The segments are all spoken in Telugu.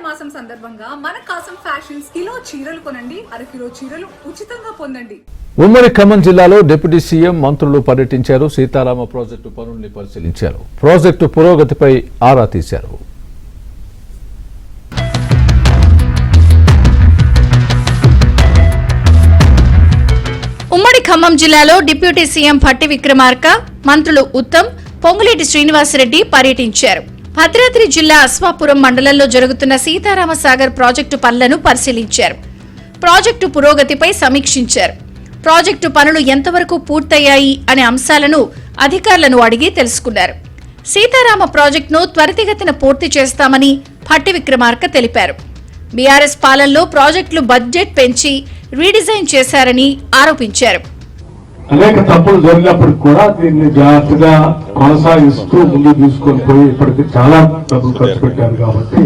మాసం సందర్భంగా మన కాసం ఫ్యాషన్స్ కిలో చీరలు కొనండి, అరకిలో చీరలు ఉచితంగా పొందండి. ఉమ్మడి ఖమ్మం జిల్లాలో డిప్యూటీ సీఎం మంత్రులు పర్యటించారు. సీతారామ ప్రాజెక్టు పనుల్ని పరిశీలించారు. ప్రాజెక్టు పురోగతిపై ఆరా తీశారు. ఉమ్మడి ఖమ్మం జిల్లాలో డిప్యూటీ సీఎం భట్టి విక్రమార్క, మంత్రులు ఉత్తమ్, పొంగులేటి శ్రీనివాసరెడ్డి పర్యటించారు. భద్రాద్రి జిల్లా అశ్వాపురం మండలంలో జరుగుతున్న సీతారామ సాగర్ ప్రాజెక్టు పనులను పరిశీలించారు. ప్రాజెక్టు పురోగతిపై సమీక్షించారు. ప్రాజెక్టు పనులు ఎంతవరకు పూర్తయ్యాయి అనే అంశాలను అధికారులను అడిగి తెలుసుకున్నారు. సీతారామ ప్రాజెక్టును త్వరితగతిన పూర్తి చేస్తామని భట్టి విక్రమార్క తెలిపారు. బీఆర్ఎస్ పాలనలో ప్రాజెక్టులు బడ్జెట్ పెంచి రీడిజైన్ చేశారని ఆరోపించారు. అనేక తప్పులు జరిగినప్పటికి కూడా దీన్ని జాగ్రత్తగా కొనసాగిస్తూ ముందుకు తీసుకొని పోయి ఇప్పటికి చాలా డబ్బులు ఖర్చు పెట్టారు కాబట్టి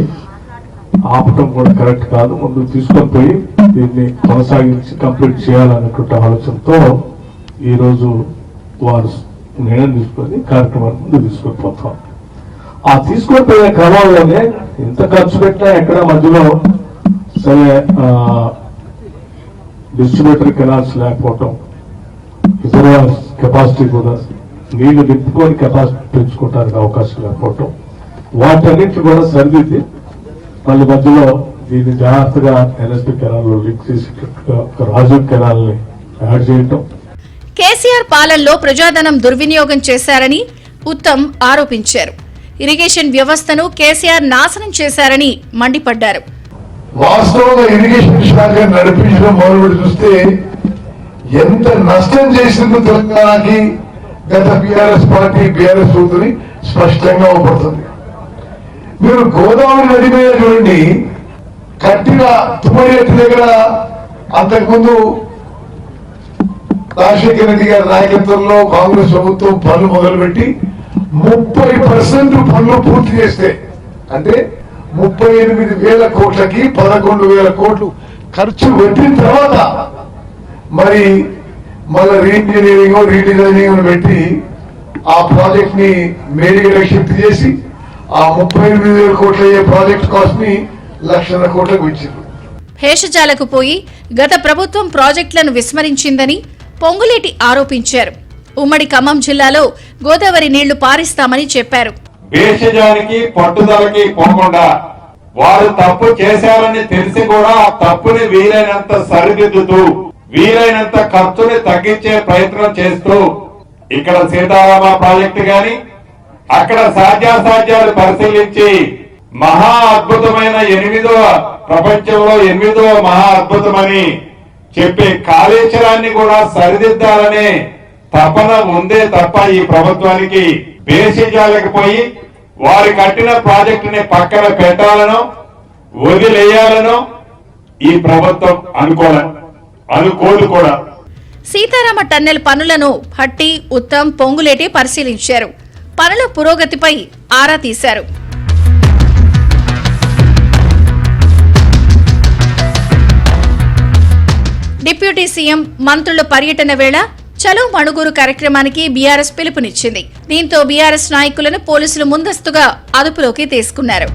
ఆపటం కూడా కరెక్ట్ కాదు. ముందుకు తీసుకొని పోయి దీన్ని కొనసాగించి కంప్లీట్ చేయాలనేటువంటి ఆలోచనతో ఈ రోజు వారు నిర్ణయం తీసుకొని కార్యక్రమాన్ని ముందుకు తీసుకొని పోతాం. ఆ తీసుకొని పోయే క్రమంలోనే ఎంత ఖర్చు పెట్టినా ఎక్కడ మధ్యలో సరే డిస్ట్రిబ్యూటరీ కెనాల్స్ లేకపోవటం, ఇతర కెపాసిటీ కూడా నీళ్లు నింపుకొని కెపాసిటీ పెంచుకోవడానికి అవకాశం లేకపోవటం, వాటన్నిటి కూడా సరిదిద్ది మళ్ళీ మధ్యలో దీన్ని జాగ్రత్తగా ఎన్ఎస్పీ కెనాల్లో లింక్ చేసేటట్టుగా రాజీవ్ కెనాల్ ని యాడ్ చేయటం. కేసీఆర్ పాలనలో ప్రజాధనం దుర్వినియోగం చేశారని ఉత్తమ్ ఆరోపించారు. ఇరిగేషన్ వ్యవస్థను కేసీఆర్ నాశనం చేశారని మండిపడ్డారు. వాస్తవంగా ఇరిగేషన్ శాఖ నడిపించడం మొదలుపెట్టి చూస్తే ఎంత నష్టం చేసిందో తెలంగాణకి గత బీఆర్ఎస్ పార్టీ బీఆర్ఎస్ ప్రభుత్వం స్పష్టంగా అవపడుతుంది. మీరు గోదావరి నది మీద చూడండి, కట్టిన తుమ్మడి దగ్గర అంతకుముందు రాజశేఖర రెడ్డి గారి నాయకత్వంలో కాంగ్రెస్ ప్రభుత్వం పనులు మొదలుపెట్టి 30% పనులు పూర్తి చేస్తే, అంటే 38,000 కోట్లకి 11,000 కోట్లు ఖర్చు పెట్టిన తర్వాత మరి మళ్ళీ రీఇంజనీరింగ్ రీడిజైనింగ్ పెట్టి ఆ ప్రాజెక్ట్ ని మేడిగడకి షిఫ్ట్ చేసి ఆ 38,000 కోట్ల అయ్యే ప్రాజెక్ట్ కాస్ట్ ని 1,00,000 కోట్లకు ఇచ్చారు. భేషజాలకు పోయి గత ప్రభుత్వం ప్రాజెక్టులను విస్మరించిందని పొంగులేటి ఆరోపించారు. ఉమ్మడి ఖమ్మం జిల్లాలో గోదావరి నీళ్లు పారిస్తామని చెప్పారు. భేషజానికి పట్టుదలకి పోకుండా వారు తప్పు చేశారని తెలిసి కూడా ఆ తప్పుని వీలైనంత సరిదిద్దుతూ వీలైనంత ఖర్చుని తగ్గించే ప్రయత్నం చేస్తూ ఇక్కడ సీతారామ ప్రాజెక్టు గాని అక్కడ సాధ్యాసాధ్యాలు పరిశీలించి మహా అద్భుతమైన ప్రపంచంలో 8వ మహా అద్భుతమని చెప్పే కాళేశ్వరాన్ని కూడా సరిదిద్దాలనే తపన ఉందే తప్ప ఈ ప్రభుత్వానికి భేషజాలకు పోయి వారి కట్టిన ప్రాజెక్టుని పక్కన పెట్టాలనో వదిలేయాలనో ఈ ప్రభుత్వం అనుకోదు కూడా. సీతారామ టన్నెల్ పనులను భట్టి, ఉత్తమ్, పొంగులేటి పరిశీలించారు. పనుల పురోగతిపై ఆరా తీశారు. డిప్యూటీ సీఎం మంత్రుల పర్యటన వేళ చలో మణుగూరు కార్యక్రమానికి బీఆర్ఎస్ పిలుపునిచ్చింది. దీంతో బీఆర్ఎస్ నాయకులను పోలీసులు ముందస్తుగా అదుపులోకి తీసుకున్నారు.